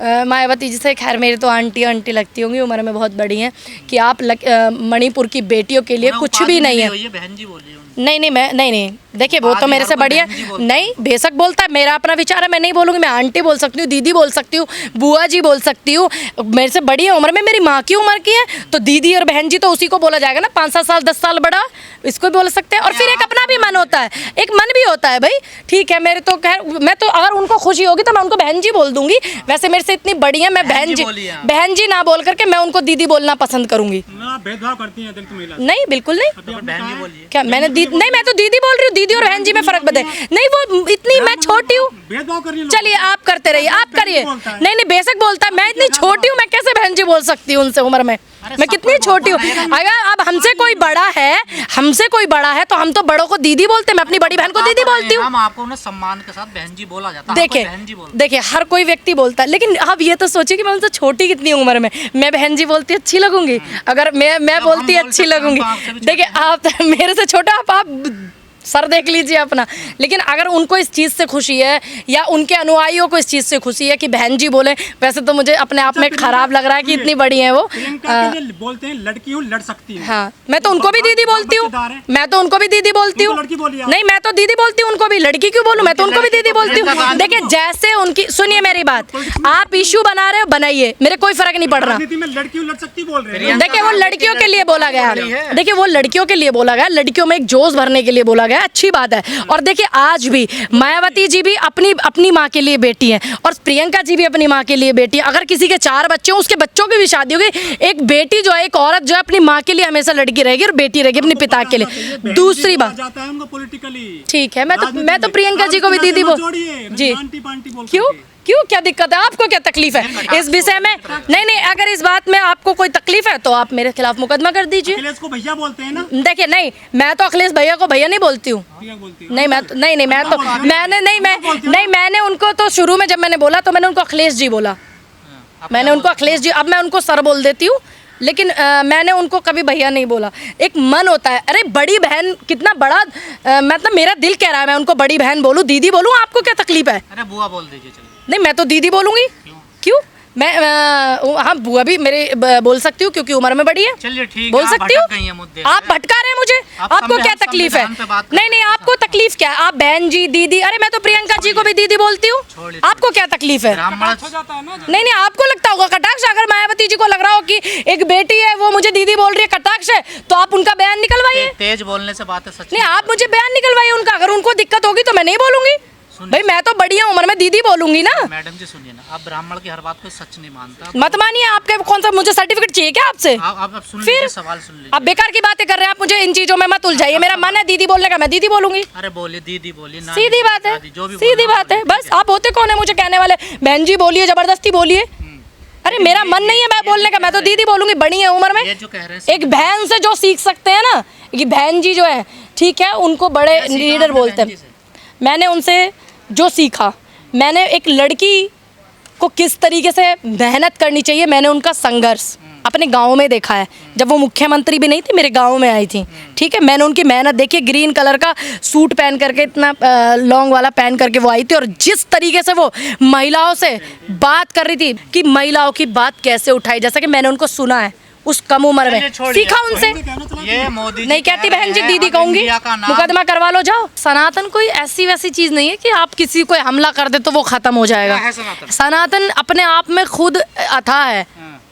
मायावती जी से, खैर मेरी तो आंटी आंटी लगती होंगी, उम्र में बहुत बड़ी हैं, कि आप मणिपुर की बेटियों के लिए कुछ भी नहीं है। बहन जी बोली नहीं मैं नहीं, देखिए वो तो मेरे से बड़ी है, नहीं बेशक बोलता है, मेरा अपना विचार है, मैं नहीं बोलूँगी, मैं आंटी बोल सकती हूँ, दीदी बोल सकती हूँ, बुआ जी बोल सकती हूँ, मेरे से बड़ी है उम्र में, मेरी माँ की उम्र की है, तो दीदी और बहन जी तो उसी को बोला जाएगा ना, 5-7 साल 10 साल बड़ा, इसको भी बोल सकते हैं। और फिर एक अपना भी मन होता है, एक मन भी होता है भाई, ठीक है, मेरे तो खैर, मैं तो अगर उनको खुशी होगी तो मैं उनको बहन जी बोल दूंगी, वैसे मेरे से इतनी बड़ी है, मैं बहन जी ना बोल करके मैं उनको दीदी बोलना पसंद करूंगी। भेदभाव करती हैं दलित महिला? नहीं बिल्कुल नहीं, क्या मैंने नहीं, मैं तो दीदी बोल रही हूँ, दीदी और बहन जी में फर्क बताए नहीं, वो इतनी मैं छोटी हूँ, चलिए आप करते रहिए, आप करिए, नहीं बेशक बोलता है, मैं इतनी छोटी हूँ, मैं कैसे बहन जी बोल सकती हूँ उनसे उम्र में, मैं कितनी छोटी हूँ। अगर अब हमसे कोई बड़ा है तो हम तो बड़ों को दीदी बोलते हैं, मैं अपनी बड़ी बहन को दीदी बोलती हूँ। आपको ना सम्मान के साथ बहन जी बोला जाता है। देखिए हर कोई व्यक्ति बोलता है, लेकिन आप ये तो सोचिए कि मैं उनसे छोटी कितनी उम्र में, मैं बहन जी बोलती अच्छी लगूंगी, अगर मैं बोलती अच्छी लगूंगी। देखिए आप मेरे से छोटा, आप सर देख लीजिए अपना, लेकिन अगर उनको इस चीज़ से खुशी है या उनके अनुयायियों को इस चीज़ से खुशी है कि बहन जी बोले, वैसे तो मुझे अपने आप में खराब लग रहा है कि इतनी बड़ी है वो। बोलते हैं लड़की हूँ, लड़ सकती है। हाँ, मैं तो उनको भी दीदी बोलती हूँ, मैं तो उनको भी दीदी बोलती हूँ, नहीं मैं तो दीदी बोलती हूँ उनको भी, लड़की क्यों बोलूँ, मैं तो उनको भी दीदी बोलती हूँ। देखिए जैसे उनकी, सुनिए मेरी बात, आप इश्यू बना रहे हो बनाइए, मेरे कोई फर्क नहीं पड़ रहा। देखिए वो लड़कियों के लिए बोला गया, देखिए वो लड़कियों के लिए बोला गया, लड़कियों में एक जोश भरने के लिए बोला गया, अच्छी बात है। और देखिए आज भी मायावती जी भी अपनी माँ के लिए बेटी हैं, और प्रियंका जी भी अपनी माँ के लिए बेटी है। अगर किसी के 4 बच्चे हों, उसके बच्चों की भी शादी होगी, एक बेटी जो है, एक औरत जो है, अपनी माँ के लिए हमेशा लड़की रहेगी और बेटी रहेगी अपने पिता के लिए। दूसरी बात, ठीक है, मैं तो प्रियंका जी को भी दीदी बोल जी, क्यों क्या दिक्कत है, आपको क्या तकलीफ है इस विषय में? नहीं, अगर इस बात में आपको कोई तकलीफ है तो आप मेरे खिलाफ मुकदमा कर दीजिए। अखिलेश को भैया बोलते हैं ना? देखिए नहीं, मैं तो अखिलेश भैया को भैया नहीं बोलती हूँ, मैंने उनको तो शुरू में जब मैंने बोला तो मैंने उनको अखिलेश जी बोला, मैंने उनको अखिलेश जी, अब मैं उनको सर बोल देती हूँ, लेकिन मैंने उनको कभी भैया नहीं बोला। एक मन होता है, अरे बड़ी बहन कितना बड़ा, मतलब मेरा दिल कह रहा है मैं उनको बड़ी बहन बोलूँ, दीदी बोलूँ, आपको क्या तकलीफ है? अरे बुआ बोल दीजिए चलिए। नहीं मैं तो दीदी बोलूँगी, क्यों? मैं हाँ बुआ भी मेरे बोल सकती हूँ क्योंकि उम्र में बड़ी है, चलिए ठीक, बोल सकती हूँ। आप भटका रहे हैं मुझे, आपको क्या तकलीफ है? नहीं आपको तकलीफ क्या है? आप बहन जी दीदी, अरे मैं तो प्रियंका जी को भी दीदी बोलती हूँ, आपको क्या तकलीफ है? नहीं आपको लगता होगा कटाक्ष, अगर मायावती जी को लग रहा हो कि एक बेटी है वो मुझे दीदी बोल रही है कटाक्ष है, तो आप उनका बयान निकलवाइए। तेज बोलने से बात है सच नहीं, आप मुझे बयान निकलवाइए उनका, अगर उनको दिक्कत होगी तो मैं नहीं बोलूंगी भाई, मैं तो बड़ी उम्र में दीदी बोलूंगी ना। मैडम जी सुनिए ना, आप ब्राह्मण की हर बात को सच नहीं मानता, मत मानिए। आपके कौन सा मुझे सर्टिफिकेट चाहिए क्या आपसे? आप सुन लीजिए, सवाल सुन लीजिए। आप बेकार की बातें कर रहे हैं, आप मुझे इन चीजों में मत उलझाइए। मेरा मन है दीदी बोलने का, मैं दीदी बोलूंगी। अरे बोलिए दीदी बोलिए, सीधी बात है, सीधी बात है, बस। आप होते कौन है मुझे कहने वाले? बहन जी बोलिए, जबरदस्ती बोलिए। अरे मेरा मन नहीं है मैं बोलने का, मैं तो दीदी बोलूंगी, बड़ी है उम्र में। एक बहन से जो सीख सकते हैं ना, कि बहन जी जो है ठीक है, उनको बड़े लीडर बोलते हैं। मैंने उनसे जो सीखा, मैंने एक लड़की को किस तरीके से मेहनत करनी चाहिए, मैंने उनका संघर्ष अपने गांव में देखा है। जब वो मुख्यमंत्री भी नहीं थी, मेरे गांव में आई थी, ठीक है, मैंने उनकी मेहनत देखी। ग्रीन कलर का सूट पहन करके, इतना लॉन्ग वाला पहन करके वो आई थी, और जिस तरीके से वो महिलाओं से बात कर रही थी कि महिलाओं की बात कैसे उठाई, जैसा कि मैंने उनको सुना है उस कम उम्र में, सीखा उनसे। ये मोदी नहीं कहती बहन जी दीदी कहूंगी, मुकदमा करवा लो जाओ। सनातन कोई ऐसी वैसी चीज नहीं है कि आप किसी को हमला कर दे तो वो खत्म हो जाएगा। सनातन अपने आप में खुद अथाह है,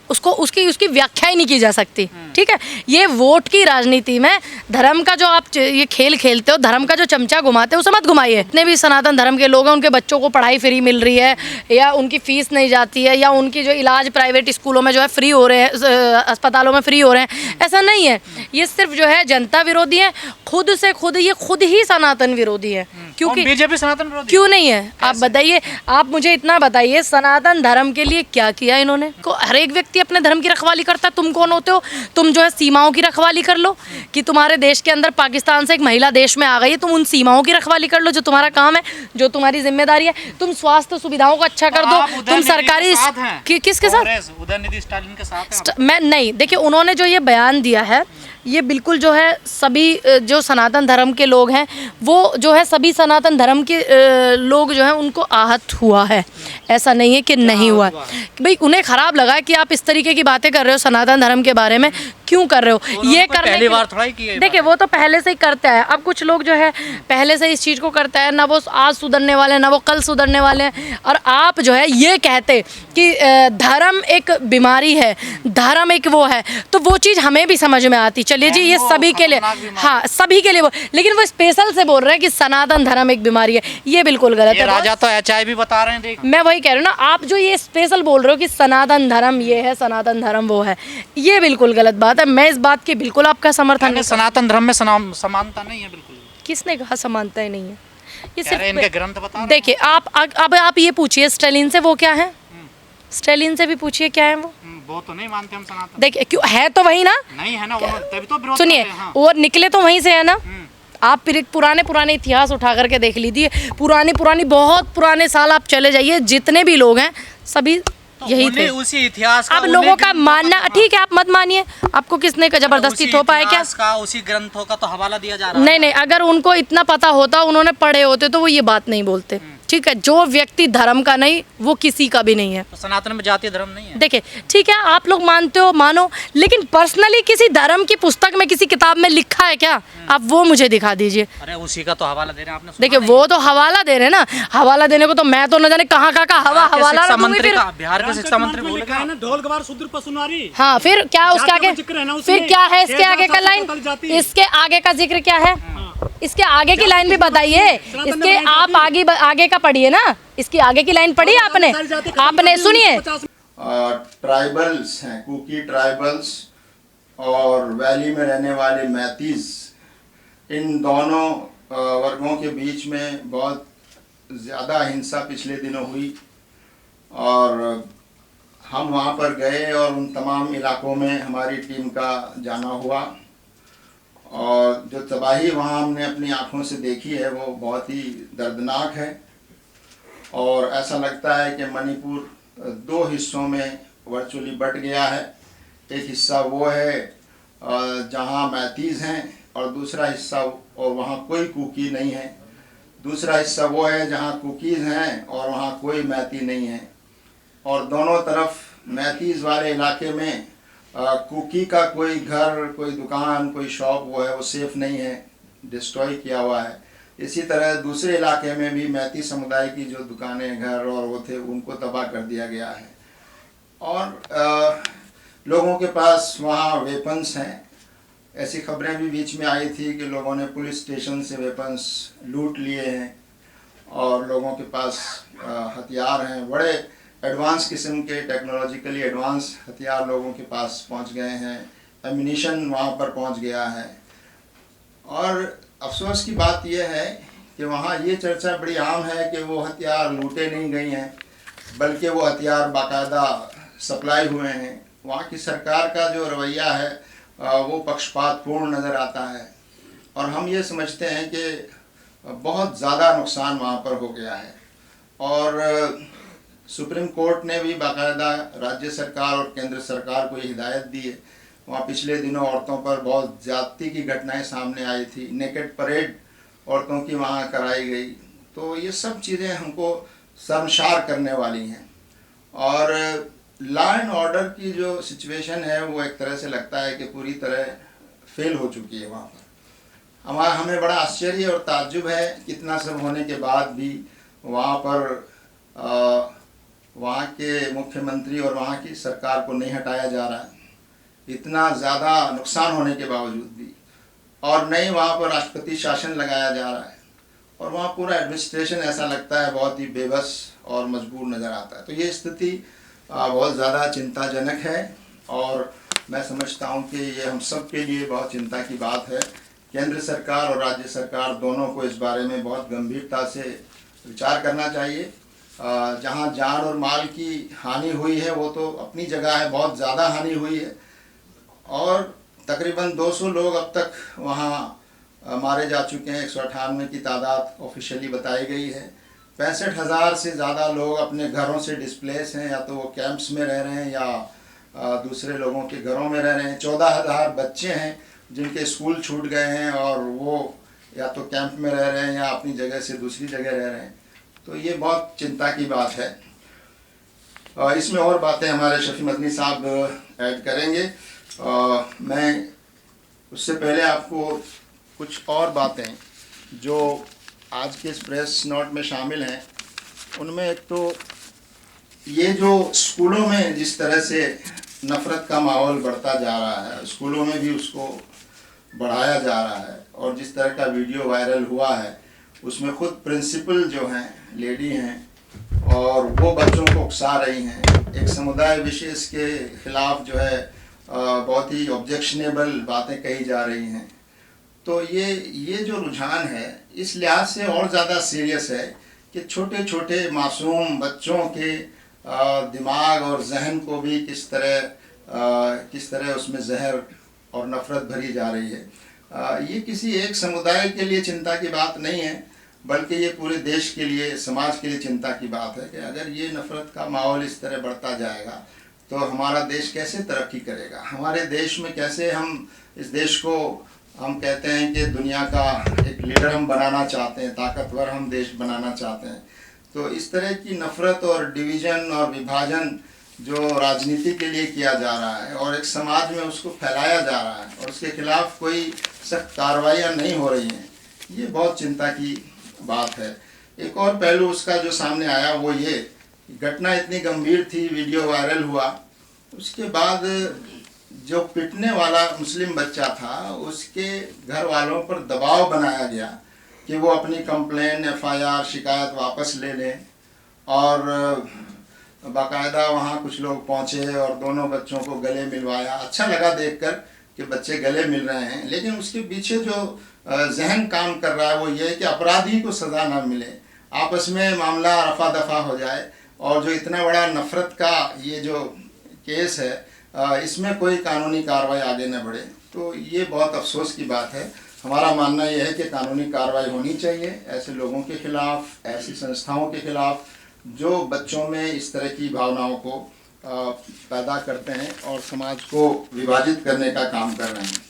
उसको उसकी व्याख्या ही नहीं की जा सकती, ठीक है। ये वोट की राजनीति में धर्म का जो आप ये खेल खेलते हो, धर्म का जो चमचा घुमाते हो, उसे मत घुमाइए। जितने भी सनातन धर्म के लोग हैं, उनके बच्चों को पढ़ाई फ्री मिल रही है, या उनकी फीस नहीं जाती है, या उनकी जो इलाज प्राइवेट स्कूलों में जो है फ्री हो रहे हैं, अस्पतालों में फ्री हो रहे हैं, ऐसा नहीं है। ये सिर्फ जो है जनता विरोधी है, खुद से खुद ये खुद ही सनातन विरोधी है। क्योंकि बीजेपी सनातन विरोधी क्यों नहीं है? आप बताइए, आप मुझे इतना बताइए, सनातन धर्म के लिए क्या किया इन्होंने? हर एक व्यक्ति अपने धर्म की रखवाली करता है। तुम कौन होते हो? तुम जो है सीमाओं की रखवाली कर लो, कि तुम्हारे देश के अंदर पाकिस्तान से एक महिला देश में आ गई है, तुम उन सीमाओं की रखवाली कर लो, जो तुम्हारा काम है, जो तुम्हारी जिम्मेदारी है। तुम स्वास्थ्य सुविधाओं को अच्छा कर दो, तुम सरकारी किसके साथ? उदयनिधि स्टालिन के साथ मैं नहीं, देखिए उन्होंने जो ये बयान दिया है ये बिल्कुल जो है सभी जो सनातन धर्म के लोग हैं वो जो है सभी सनातन धर्म के लोग जो हैं उनको आहत हुआ है, ऐसा नहीं है कि नहीं हुआ है। भाई उन्हें ख़राब लगा है कि आप इस तरीके की बातें कर रहे हो सनातन धर्म के बारे में, क्यों कर रहे हो ये करने पहली बार थोड़ा ही की है ये देखिए वो तो पहले से ही करता है। अब कुछ लोग जो है पहले से इस चीज़ को करता है, ना वो आज सुधरने वाले हैं ना वो कल सुधरने वाले हैं। और आप जो है ये कहते कि धर्म एक बीमारी है, धर्म एक वो है, तो वो चीज़ हमें भी समझ में आती। चलिए जी, ये सभी के लिए, हाँ सभी के लिए वो, लेकिन वो स्पेशल से बोल रहे हैं कि सनातन धर्म एक बीमारी है, ये बिल्कुल गलत ये है। राजा तो एचआई भी बता रहे हैं, देख मैं वही कह रही हूँ ना, आप जो ये स्पेशल बोल रहे हो कि सनातन धर्म ये है सनातन धर्म वो है, ये बिल्कुल गलत बात है। मैं इस बात की बिल्कुल आपका समर्थन नहीं। सनातन धर्म में समानता नहीं है बिल्कुल। किसने कहा समानता ही नहीं है? ये कह रहे हैं, इनके ग्रंथ बता रहे हैं। देखिए अब आप ये पूछिए स्टालिन से वो क्या है, स्टालिन से भी पूछिए क्या है वो। वो तो नहीं मानते हम सनातन। देखिए क्यों है तो वही ना, नहीं है ना, तभी तो विरोध सुनिए करते हैं, हाँ। वो निकले तो वहीं से है ना। आप फिर पुराने इतिहास उठा करके देख लीजिए, पुरानी बहुत पुराने साल आप चले जाइए, जितने भी लोग हैं सभी यही थे। उसी इतिहास का अब लोगों का मानना ठीक है, आप मत मानिए, आपको किसने का जबरदस्ती थोपा है क्या? का उसी ग्रंथों का तो हवाला दिया जा रहा है। नहीं, अगर उनको इतना पता होता, उन्होंने पढ़े होते तो वो ये बात नहीं बोलते। ठीक है, जो व्यक्ति धर्म का नहीं वो किसी का भी नहीं है। तो सनातन में जातीय धर्म नहीं है। देखिए ठीक है, आप लोग मानते हो मानो, लेकिन पर्सनली किसी धर्म की पुस्तक में किसी किताब में लिखा है क्या? आप वो मुझे दिखा दीजिए। अरे उसी का तो हवाला दे रहे हैं, आपने सुना देखिए नहीं? वो तो हवाला दे रहे हैं ना, हवाला देने को तो मैं तो न जाने कहाँ का हवाला शिक्षा दूंगी मंत्री फिर। का, बिहार के शिक्षा मंत्री बोल लिखा है ना, ढोल गवार शूद्र पशुनारी। हाँ फिर क्या उसके आगे, फिर क्या है इसके आगे का लाइन, इसके आगे का जिक्र क्या है, इसके आगे की लाइन भी बताइए। इसके आप आगे का पढ़िए ना, इसकी आगे की लाइन पढ़ी आपने सुनिए। ट्राइबल्स हैं, कुकी ट्राइबल्स और वैली में रहने वाले मैतीज, इन दोनों वर्गों के बीच में बहुत ज़्यादा हिंसा पिछले दिनों हुई और हम वहाँ पर गए और उन तमाम इलाकों में हमारी टीम का जाना हुआ और जो तबाही वहाँ हमने अपनी आँखों से देखी है वो बहुत ही दर्दनाक है। और ऐसा लगता है कि मणिपुर दो हिस्सों में वर्चुअली बट गया है। एक हिस्सा वो है जहाँ मैतीज़ हैं और दूसरा हिस्सा, और वहाँ कोई कुकी नहीं है। दूसरा हिस्सा वो है जहाँ कुकीज़ हैं और वहाँ कोई मैती नहीं है। और दोनों तरफ मैतीज़ वाले इलाके में कुकी का कोई घर, कोई दुकान, कोई शॉप वो है वो सेफ़ नहीं है, डिस्ट्रॉय किया हुआ है। इसी तरह दूसरे इलाके में भी मैती समुदाय की जो दुकानें, घर और वो थे उनको तबाह कर दिया गया है। और लोगों के पास वहाँ वेपन्स हैं। ऐसी खबरें भी बीच में आई थी कि लोगों ने पुलिस स्टेशन से वेपन्स लूट लिए हैं और लोगों के पास हथियार हैं, बड़े एडवांस किस्म के टेक्नोलॉजिकली एडवांस हथियार लोगों के पास पहुंच गए हैं, एम्यूनिशन वहां पर पहुंच गया है। और अफसोस की बात यह है कि वहाँ ये चर्चा बड़ी आम है कि वो हथियार लूटे नहीं गए हैं, बल्कि वो हथियार बाकायदा सप्लाई हुए हैं। वहाँ की सरकार का जो रवैया है वो पक्षपातपूर्ण नज़र आता है और हम ये समझते हैं कि बहुत ज़्यादा नुकसान वहाँ पर हो गया है। और सुप्रीम कोर्ट ने भी बाकायदा राज्य सरकार और केंद्र सरकार को हिदायत दी है। वहाँ पिछले दिनों औरतों पर बहुत ज़्यादती की घटनाएं सामने आई थी, नेकेड परेड औरतों की वहाँ कराई गई। तो ये सब चीज़ें हमको शर्मसार करने वाली हैं। और लॉ एंड ऑर्डर की जो सिचुएशन है वो एक तरह से लगता है कि पूरी तरह फेल हो चुकी है वहाँ पर। हमें बड़ा आश्चर्य और ताज्जुब है कितना सब होने के बाद भी वहाँ पर वहाँ के मुख्यमंत्री और वहाँ की सरकार को नहीं हटाया जा रहा है, इतना ज़्यादा नुकसान होने के बावजूद भी। और नहीं वहाँ पर राष्ट्रपति शासन लगाया जा रहा है और वहाँ पूरा एडमिनिस्ट्रेशन ऐसा लगता है बहुत ही बेबस और मजबूर नज़र आता है। तो ये स्थिति बहुत ज़्यादा चिंताजनक है और मैं समझता हूँ कि ये हम सब के लिए बहुत चिंता की बात है। केंद्र सरकार और राज्य सरकार दोनों को इस बारे में बहुत गंभीरता से विचार करना चाहिए। जहाँ जान और माल की हानि हुई है वो तो अपनी जगह है, बहुत ज़्यादा हानि हुई है और तकरीबन 200 लोग अब तक वहाँ मारे जा चुके हैं। 198 की तादाद ऑफिशियली बताई गई है। 65,000 से ज़्यादा लोग अपने घरों से डिस्प्लेस हैं, या तो वो कैंप्स में रह रहे हैं या दूसरे लोगों के घरों में रह रहे हैं। 14,000 बच्चे हैं जिनके स्कूल छूट गए हैं और वो या तो कैंप में रह रहे हैं या अपनी जगह से दूसरी जगह रह रहे हैं, तो ये बहुत चिंता की बात है। इसमें और बातें हमारे शफी मदनी साहब ऐड करेंगे। मैं उससे पहले आपको कुछ और बातें जो आज के इस प्रेस नोट में शामिल हैं, उनमें एक तो ये जो स्कूलों में जिस तरह से नफ़रत का माहौल बढ़ता जा रहा है, स्कूलों में भी उसको बढ़ाया जा रहा है, और जिस तरह का वीडियो वायरल हुआ है उसमें खुद प्रिंसिपल जो हैं लेडी हैं और वो बच्चों को उकसा रही हैं, एक समुदाय विशेष के ख़िलाफ़ जो है बहुत ही ऑब्जेक्शनेबल बातें कही जा रही हैं। तो ये जो रुझान है इस लिहाज से और ज़्यादा सीरियस है कि छोटे छोटे मासूम बच्चों के दिमाग और जहन को भी किस तरह उसमें जहर और नफ़रत भरी जा रही है। ये किसी एक समुदाय के लिए चिंता की बात नहीं है, बल्कि ये पूरे देश के लिए, समाज के लिए चिंता की बात है कि अगर ये नफ़रत का माहौल इस तरह बढ़ता जाएगा तो हमारा देश कैसे तरक्की करेगा। हमारे देश में कैसे हम इस देश को, हम कहते हैं कि दुनिया का एक लीडर हम बनाना चाहते हैं, ताकतवर हम देश बनाना चाहते हैं, तो इस तरह की नफ़रत और डिवीज़न और विभाजन जो राजनीति के लिए किया जा रहा है और एक समाज में उसको फैलाया जा रहा है और उसके खिलाफ़ कोई सख्त कार्रवाइयाँ नहीं हो रही हैं, ये बहुत चिंता की बात है। एक और पहलू उसका जो सामने आया वो ये, घटना इतनी गंभीर थी, वीडियो वायरल हुआ, उसके बाद जो पिटने वाला मुस्लिम बच्चा था उसके घर वालों पर दबाव बनाया गया कि वो अपनी कंप्लेन, FIR, शिकायत वापस ले लें, और बाकायदा वहाँ कुछ लोग पहुँचे और दोनों बच्चों को गले मिलवाया। अच्छा लगा देखकर कि बच्चे गले मिल रहे हैं, लेकिन उसके पीछे जो जहन काम कर रहा है वो ये है कि अपराधी को सज़ा ना मिले, आपस में मामला रफा दफा हो जाए, और जो इतना बड़ा नफ़रत का ये जो केस है इसमें कोई कानूनी कार्रवाई आगे न बढ़े, तो ये बहुत अफसोस की बात है। हमारा मानना यह है कि कानूनी कार्रवाई होनी चाहिए ऐसे लोगों के ख़िलाफ़, ऐसी संस्थाओं के ख़िलाफ़ जो बच्चों में इस तरह की भावनाओं को पैदा करते हैं और समाज को विभाजित करने का काम कर रहे हैं।